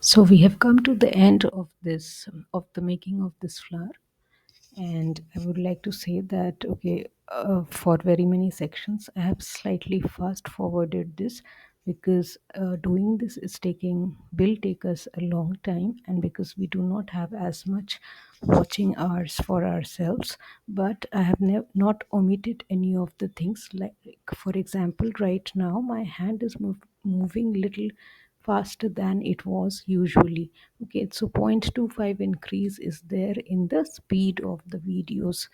So we have come to the end of this of the making of this flower, and I would like to say that for very many sections I have slightly fast forwarded this because doing this is taking will take us a long time, and because we do not have as much watching hours for ourselves. But I have not omitted any of the things, like for example, right now my hand is moving little faster than it was usually. Okay, so 0.25 increase is there in the speed of the videos,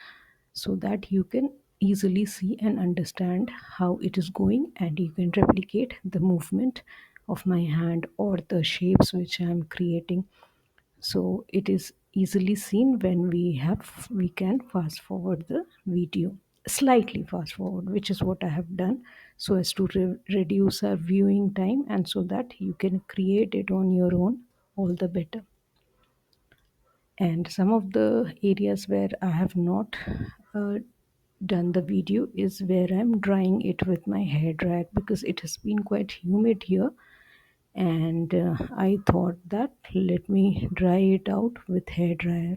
so that you can easily see and understand how it is going, and you can replicate the movement of my hand or the shapes which I am creating. So it is easily seen when we can fast forward the video, slightly fast forward, which is what I have done, so as to reduce our viewing time, and so that you can create it on your own, all the better. And some of the areas where I have not uh, done the video is where I'm drying it with my hair dryer, because it has been quite humid here, and I thought that let me dry it out with hair dryer.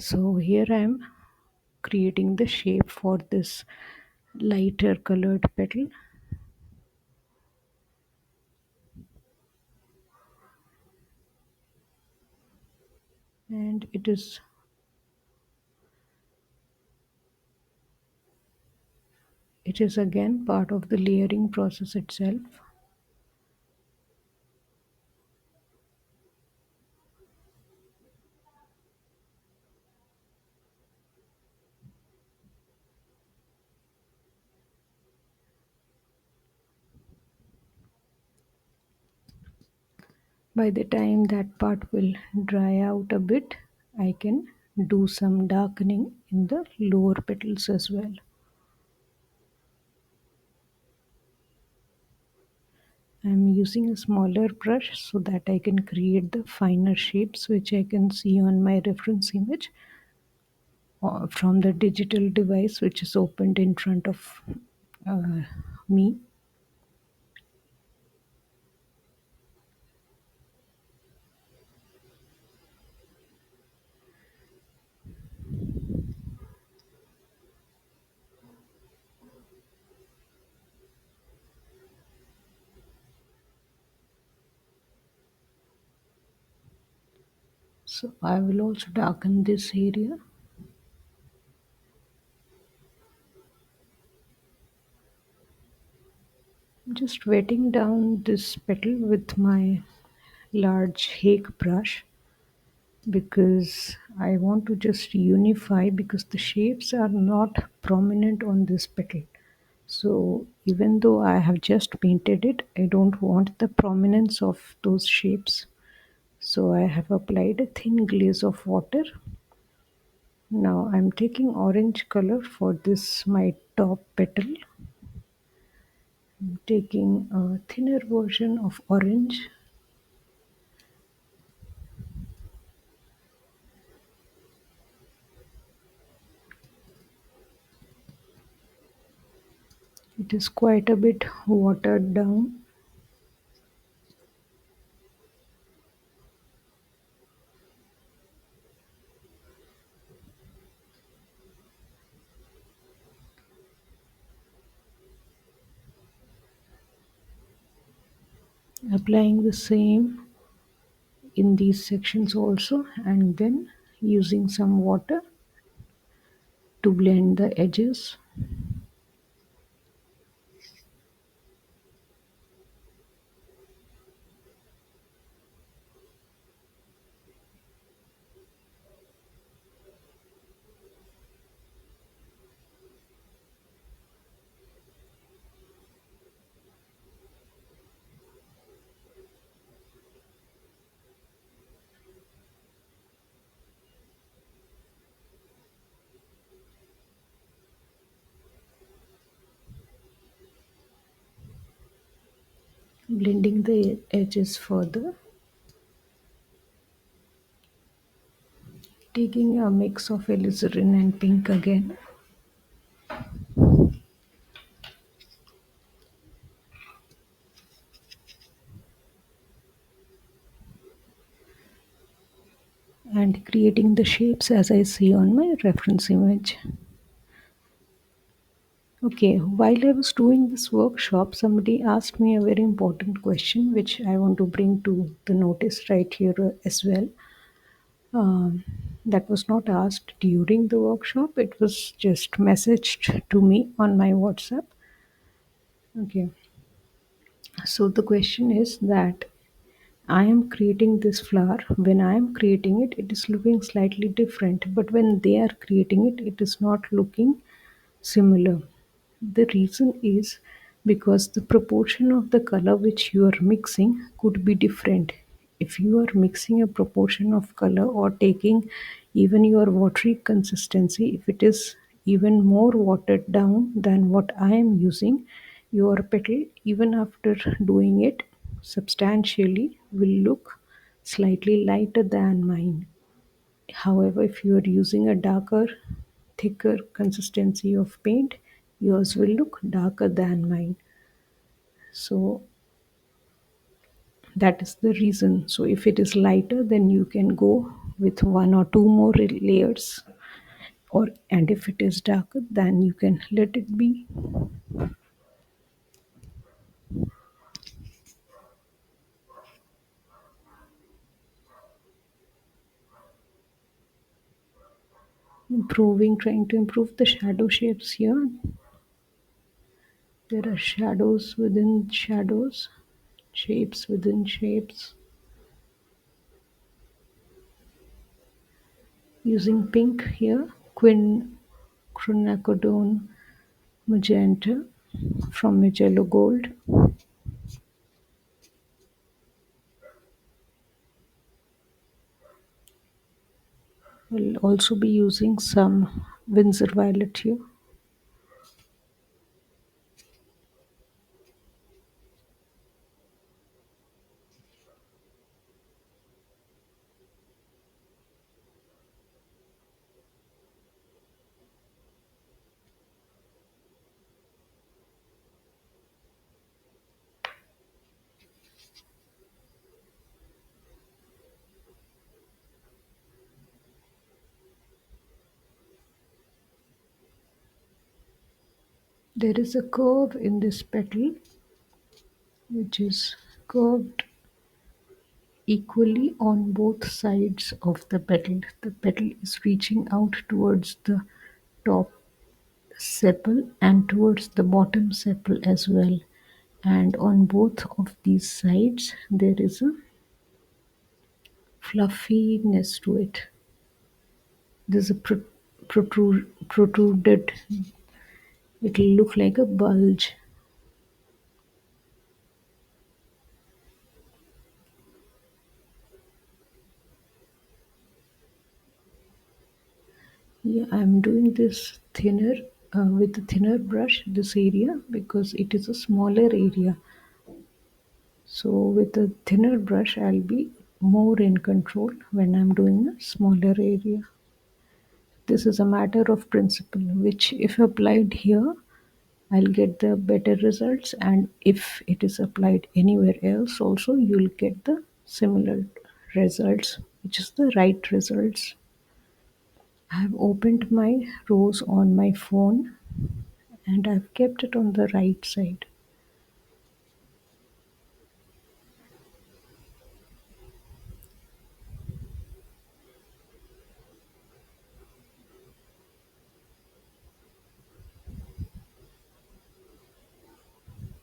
So here I am creating the shape for this lighter colored petal, and it is again part of the layering process itself. By the time that part will dry out a bit, I can do some darkening in the lower petals as well. I'm using a smaller brush so that I can create the finer shapes which I can see on my reference image from the digital device which is opened in front of uh, me. So I will also darken this area. I'm just wetting down this petal with my large hake brush, because I want to just unify, because the shapes are not prominent on this petal. So even though I have just painted it, I don't want the prominence of those shapes. So I have applied a thin glaze of water. Now I'm taking orange color for this my top petal. I'm taking a thinner version of orange. It is quite a bit watered down. Applying the same in these sections also, and then using some water to blend the edges. Blending the edges further, taking a mix of alizarin and pink again. and creating the shapes as I see on my reference image. Okay, while I was doing this workshop, somebody asked me a very important question, which I want to bring to the notice right here as well. Um, that was not asked during the workshop, it was just messaged to me on my WhatsApp. Okay, so the question is that I am creating this flower. When I am creating it, it is looking slightly different, but when they are creating it, it is not looking similar. The reason is because the proportion of the color which you are mixing could be different. If you are mixing a proportion of color or taking even your watery consistency, if it is even more watered down than what I am using, your petal, even after doing it substantially, will look slightly lighter than mine. However, if you are using a darker, thicker consistency of paint, yours will look darker than mine. So that is the reason. So if it is lighter, then you can go with one or two more layers. Or and if it is darker, then you can let it be. Improving, trying to improve the shadow shapes here. There are shadows within shadows, shapes within shapes. Using pink here, quinacridone magenta from Magello Gold. We'll also be using some Windsor Violet here. There is a curve in this petal which is curved equally on both sides of the petal. The petal is reaching out towards the top sepal and towards the bottom sepal as well. And on both of these sides, there is a fluffiness to it. There's a protruded, it'll look like a bulge. Yeah, I'm doing this thinner with a thinner brush, this area, because it is a smaller area. So with a thinner brush, I'll be more in control when I'm doing a smaller area. This is a matter of principle, which if applied here, I'll get the better results, and if it is applied anywhere else also, you'll get the similar results, which is the right results. I have opened my rose on my phone and I've kept it on the right side.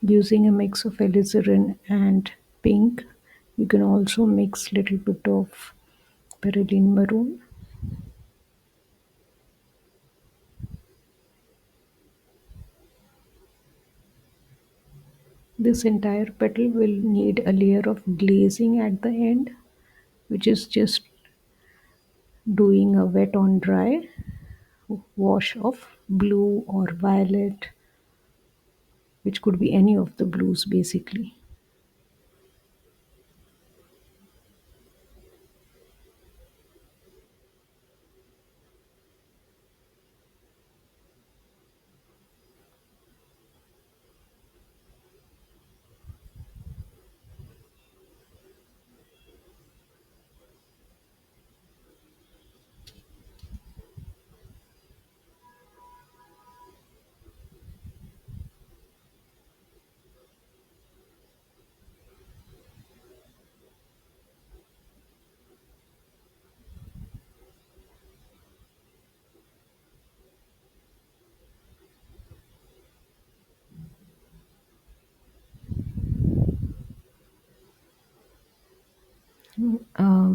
Using a mix of alizarin and pink, you can also mix little bit of perylene maroon. This entire petal will need a layer of glazing at the end, which is just doing a wet on dry wash of blue or violet, which could be any of the blues basically.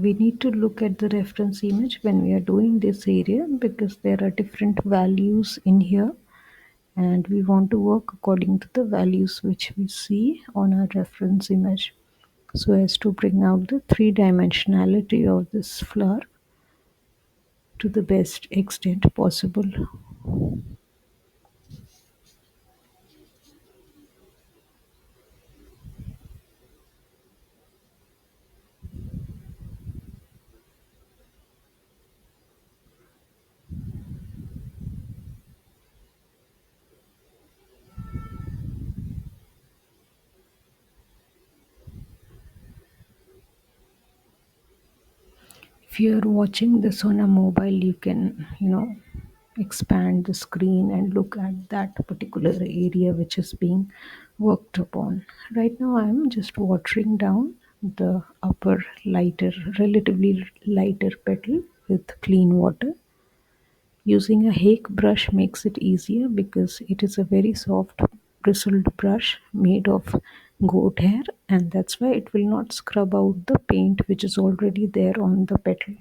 we need to look at the reference image when we are doing this area, because there are different values in here, and we want to work according to the values which we see on our reference image, so as to bring out the three dimensionality of this flower to the best extent possible. If you're watching this on a mobile, you can, expand the screen and look at that particular area which is being worked upon. Right now, I'm just watering down the upper lighter, relatively lighter petal with clean water. Using a hake brush makes it easier because it is a very soft bristled brush made of goat hair, and that's why it will not scrub out the paint which is already there on the petal,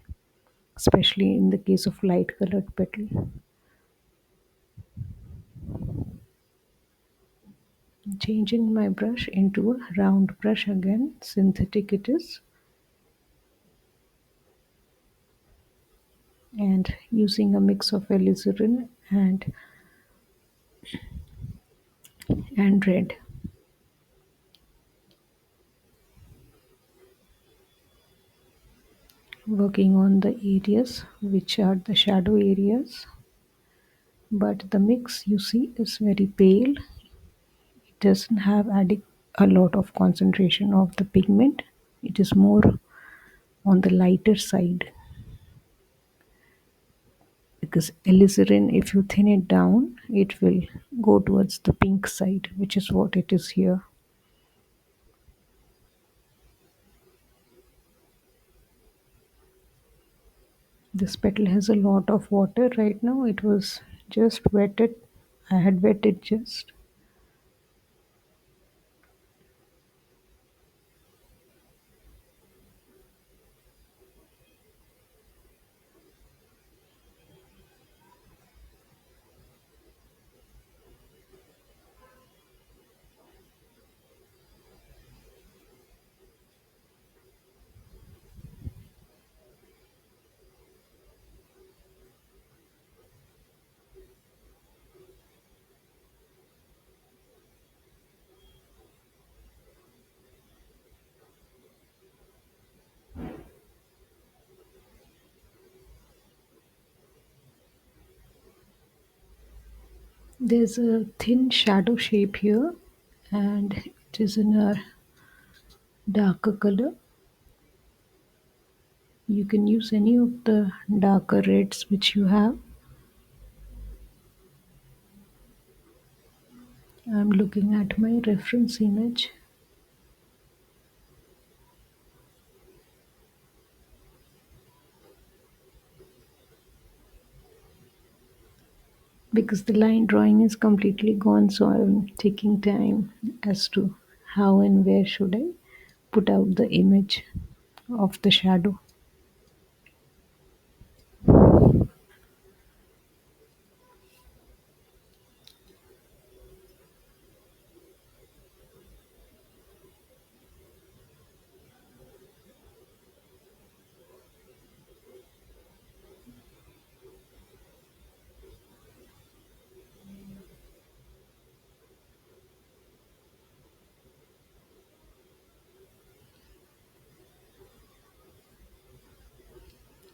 especially in the case of light colored petal. Changing my brush into a round brush again, synthetic it is, and using a mix of alizarin and red, working on the areas which are the shadow areas. But the mix you see is very pale. It doesn't have adding a lot of concentration of the pigment. It is more on the lighter side, because alizarin, if you thin it down, it will go towards the pink side, which is what it is here. This petal has a lot of water right now. It was just wetted. I had wetted just. There's a thin shadow shape here, and it is in a darker color. You can use any of the darker reds which you have. I'm looking at my reference image. Because the line drawing is completely gone, so I'm taking time as to how and where should I put out the image of the shadow.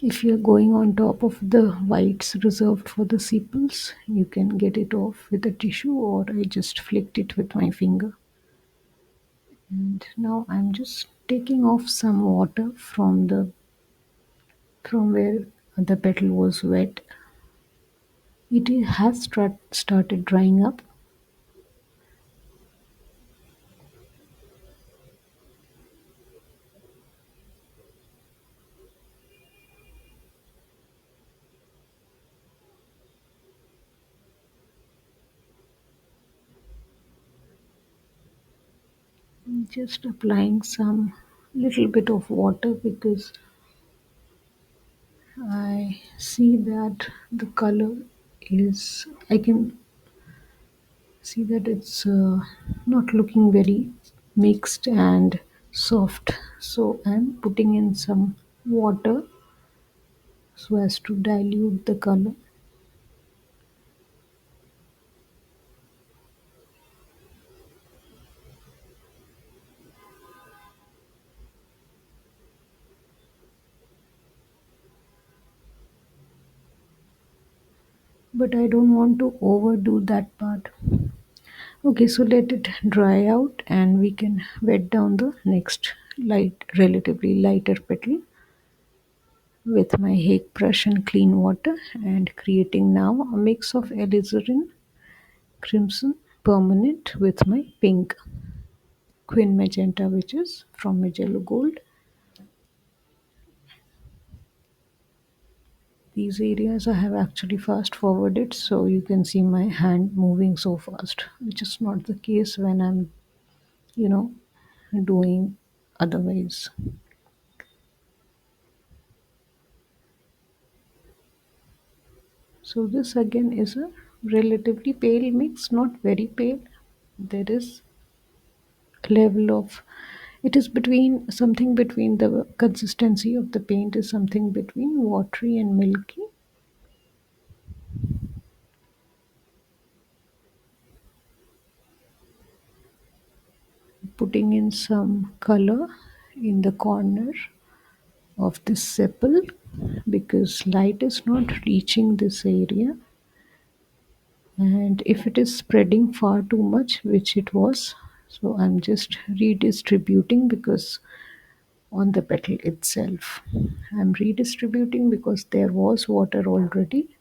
If you're going on top of the whites reserved for the sepals, you can get it off with a tissue, or I just flicked it with my finger. And now I'm just taking off some water from where the petal was wet. It has started drying up. Just applying some little bit of water, because see that the color is, I can see that it's not looking very mixed and soft. So I'm putting in some water so as to dilute the color. But I don't want to overdo that part. Okay, so let it dry out and we can wet down the next relatively lighter petal with my Hake brush and clean water, and creating now a mix of alizarin crimson permanent with my pink quin magenta, which is from Magello Gold. These areas I have actually fast forwarded so you can see my hand moving so fast, which is not the case when I'm, you know, doing otherwise. So this again is a relatively pale mix, not very pale. There is a level of, it is between something between, the consistency of the paint is something between watery and milky. Putting in some color in the corner of this sepal because light is not reaching this area, and if it is spreading far too much, which it was, so I'm just redistributing because on the petal itself I'm redistributing because there was water already,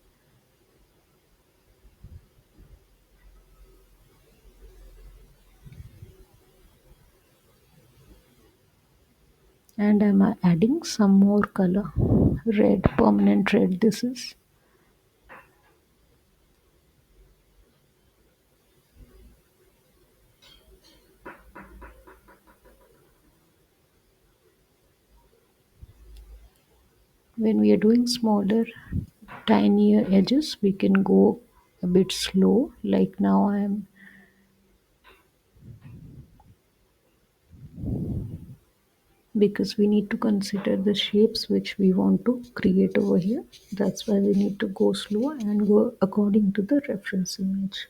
and I'm adding some more color, red, permanent red this is. When we are doing smaller tinier edges we can go a bit slow, like now I am, because we need to consider the shapes which we want to create over here. That's why we need to go slow and go according to the reference image.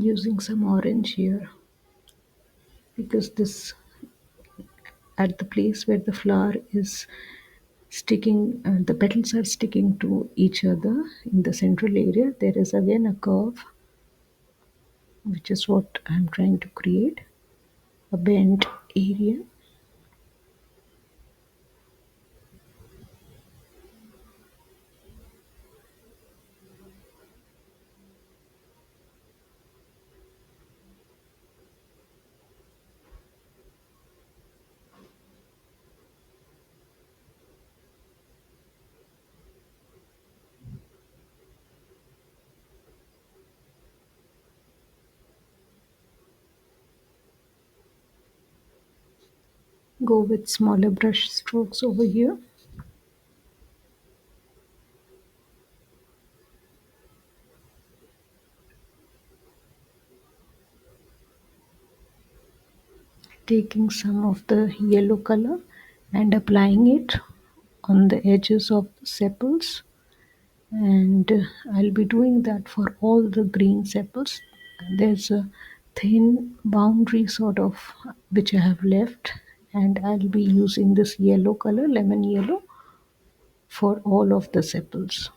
Using some orange here because this, at the place where the flower is sticking, the petals are sticking to each other in the central area, there is again a curve, which is what I'm trying to create, a bent area. Go with smaller brush strokes over here. Taking some of the yellow color and applying it on the edges of the sepals, and I'll be doing that for all the green sepals. There's a thin boundary sort of which I have left, and I'll be using this yellow color, lemon yellow, for all of the sepals.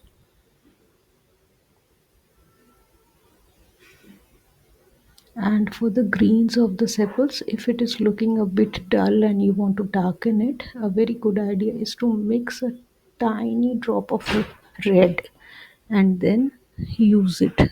And for the greens of the sepals, if it is looking a bit dull and you want to darken it, a very good idea is to mix a tiny drop of red and then use it.